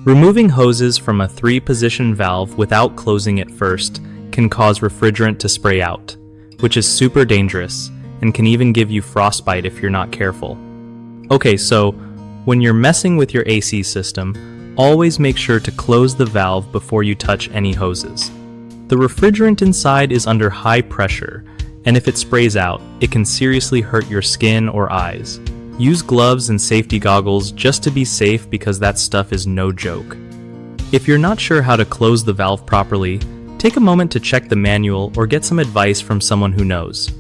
Removing hoses from a 3-position valve without closing it first can cause refrigerant to spray out, which is super dangerous and can even give you frostbite if you're not careful. Okay, so when you're messing with your AC system, always make sure to close the valve before you touch any hoses. The refrigerant inside is under high pressure, and if it sprays out, it can seriously hurt your skin or eyes. Use gloves and safety goggles just to be safe because that stuff is no joke. If you're not sure how to close the valve properly, take a moment to check the manual or get some advice from someone who knows.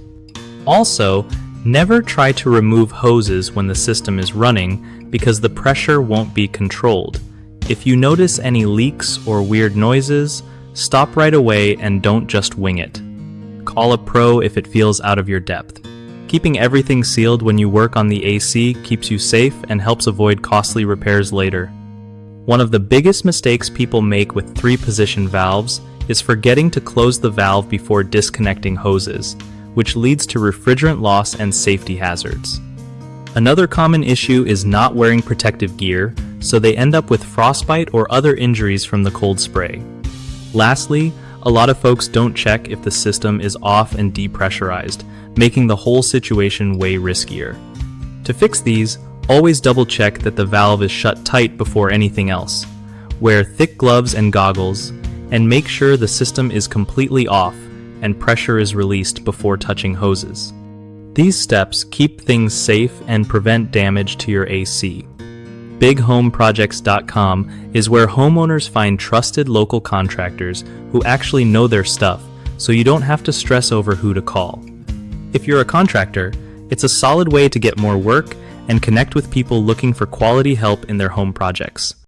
Also, never try to remove hoses when the system is running because the pressure won't be controlled. If you notice any leaks or weird noises, stop right away and don't just wing it. Call a pro if it feels out of your depth. Keeping everything sealed when you work on the AC keeps you safe and helps avoid costly repairs later. One of the biggest mistakes people make with 3-position valves is forgetting to close the valve before disconnecting hoses, which leads to refrigerant loss and safety hazards. Another common issue is not wearing protective gear, so they end up with frostbite or other injuries from the cold spray. Lastly, a lot of folks don't check if the system is off and depressurized, making the whole situation way riskier. To fix these, always double check that the valve is shut tight before anything else. Wear thick gloves and goggles, and make sure the system is completely off and pressure is released before touching hoses. These steps keep things safe and prevent damage to your AC. BigHomeProjects.com is where homeowners find trusted local contractors who actually know their stuff, so you don't have to stress over who to call. If you're a contractor, it's a solid way to get more work and connect with people looking for quality help in their home projects.